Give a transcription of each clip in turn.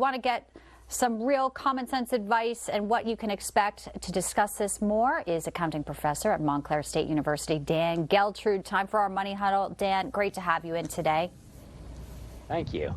want to get some real common sense advice and what you can expect. To discuss this more is accounting professor at Montclair State University, Dan Geltrude. Time for our Money Huddle. Dan, great to have you in today. Thank you.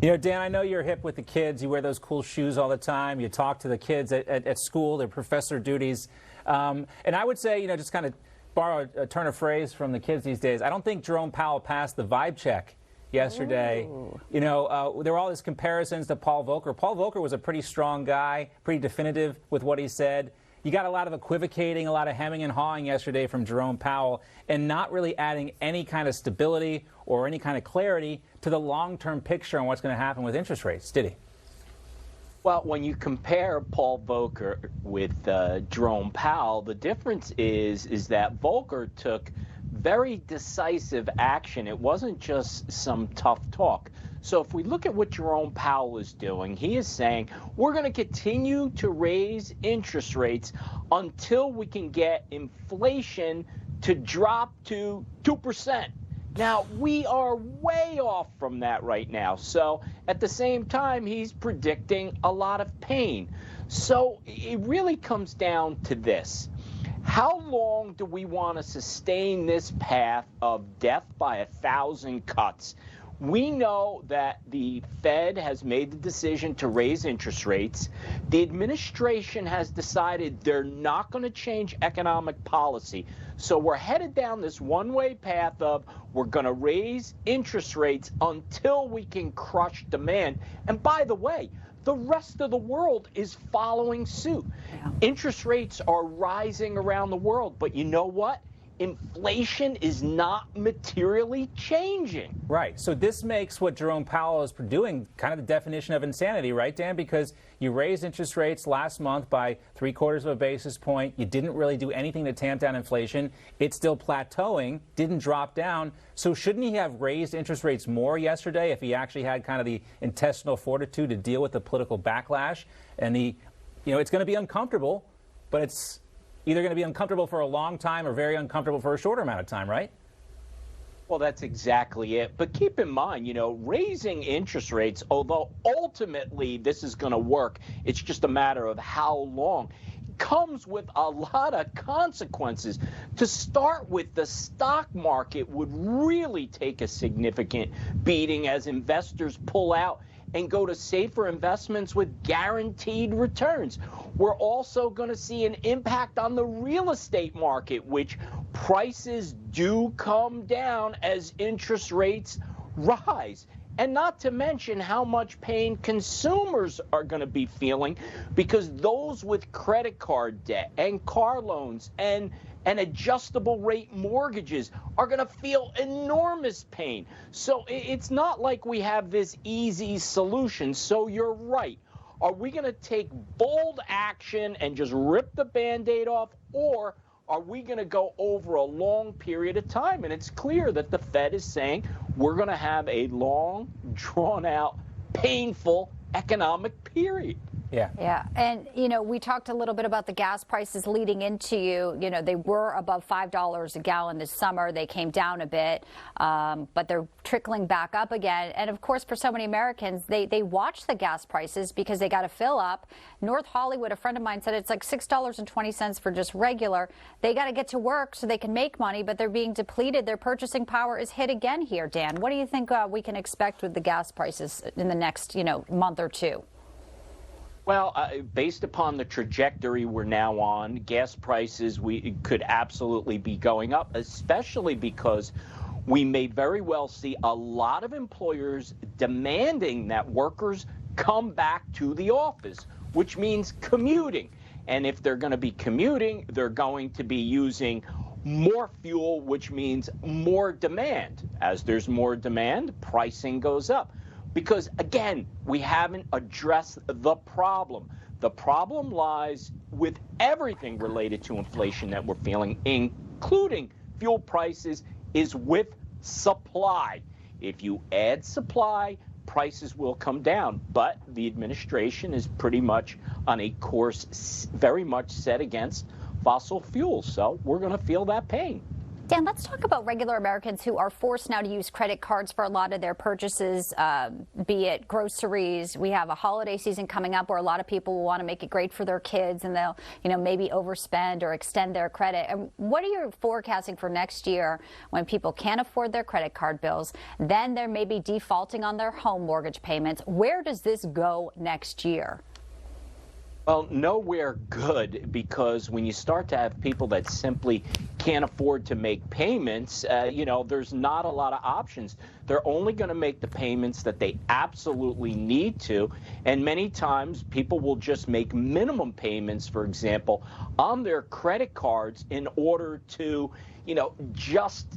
You know, Dan, I know you're hip with the kids. You wear those cool shoes all the time. You talk to the kids at school, their professor duties. And I would say, you know, just kind of borrow a turn of phrase from the kids these days. I don't think Jerome Powell passed the vibe check yesterday. Ooh. You know, there were all these comparisons to Paul Volcker. Paul Volcker was a pretty strong guy, pretty definitive with what he said. You got a lot of equivocating, a lot of hemming and hawing yesterday from Jerome Powell, and not really adding any kind of stability or any kind of clarity to the long-term picture on what's going to happen with interest rates, did he? Well, when you compare Paul Volcker with Jerome Powell, the difference is that Volcker took very decisive action. It wasn't just some tough talk. So if we look at what Jerome Powell is doing, he is saying we're going to continue to raise interest rates until we can get inflation to drop to 2%. Now, we are way off from that right now. So at the same time, he's predicting a lot of pain. So it really comes down to this. How long do we want to sustain this path of death by 1,000 cuts? We know that the Fed has made the decision to raise interest rates. The administration has decided they're not going to change economic policy. So we're headed down this one-way path of we're going to raise interest rates until we can crush demand. And by the way, the rest of the world is following suit. Yeah. Interest rates are rising around the world, but you know what? Inflation is not materially changing. Right. So this makes what Jerome Powell is doing kind of the definition of insanity, right, Dan? Because you raised interest rates last month by 0.75 of a basis point. You didn't really do anything to tamp down inflation. It's still plateauing, didn't drop down. So shouldn't he have raised interest rates more yesterday if he actually had kind of the intestinal fortitude to deal with the political backlash? And it's going to be uncomfortable, but it's either going to be uncomfortable for a long time or very uncomfortable for a shorter amount of time, right? Well, that's exactly it. But keep in mind, raising interest rates, although ultimately this is going to work, it's just a matter of how long, comes with a lot of consequences. To start with, the stock market would really take a significant beating as investors pull out and go to safer investments with guaranteed returns. We're also going to see an impact on the real estate market, which prices do come down as interest rates rise. And not to mention how much pain consumers are going to be feeling, because those with credit card debt and car loans and adjustable rate mortgages are going to feel enormous pain. So it's not like we have this easy solution. So you're right. Are we going to take bold action and just rip the Band-Aid off, or are we going to go over a long period of time? And it's clear that the Fed is saying we're going to have a long, drawn-out, painful economic period. Yeah. Yeah. And, we talked a little bit about the gas prices leading into they were above $5 a gallon this summer. They came down a bit, but they're trickling back up again. And of course, for so many Americans, they watch the gas prices because they got to fill up. North Hollywood, a friend of mine said it's like $6.20 for just regular. They got to get to work so they can make money, but they're being depleted. Their purchasing power is hit again here, Dan. What do you think we can expect with the gas prices in the next, month or two? Well, based upon the trajectory we're now on, gas prices could absolutely be going up, especially because we may very well see a lot of employers demanding that workers come back to the office, which means commuting. And if they're going to be commuting, they're going to be using more fuel, which means more demand. As there's more demand, pricing goes up. Because, again, we haven't addressed the problem. The problem lies with everything related to inflation that we're feeling, including fuel prices, is with supply. If you add supply, prices will come down. But the administration is pretty much on a course very much set against fossil fuels. So we're going to feel that pain. Dan, let's talk about regular Americans who are forced now to use credit cards for a lot of their purchases, be it groceries. We have a holiday season coming up where a lot of people will want to make it great for their kids, and they'll, maybe overspend or extend their credit. And what are you forecasting for next year when people can't afford their credit card bills? Then they're maybe defaulting on their home mortgage payments. Where does this go next year? Well, nowhere good, because when you start to have people that simply can't afford to make payments, there's not a lot of options. They're only going to make the payments that they absolutely need to. And many times people will just make minimum payments, for example, on their credit cards in order to just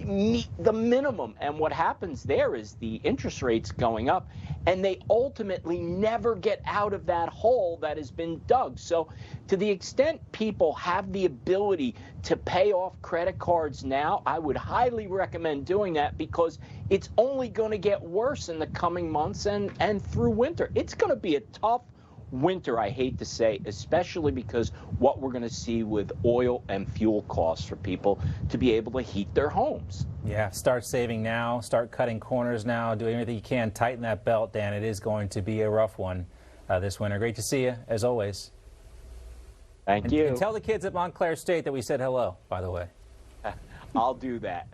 meet the minimum. And what happens there is the interest rates going up, and they ultimately never get out of that hole that has been dug. So to the extent people have the ability to pay off credit cards now, I would highly recommend doing that, because it's only going to get worse in the coming months and through winter. It's going to be a tough winter, I hate to say, especially because what we're going to see with oil and fuel costs for people to be able to heat their homes. Yeah, start saving now, start cutting corners now, do everything you can, tighten that belt, Dan. It is going to be a rough one this winter. Great to see you, as always. Thank you. And tell the kids at Montclair State that we said hello, by the way. I'll do that.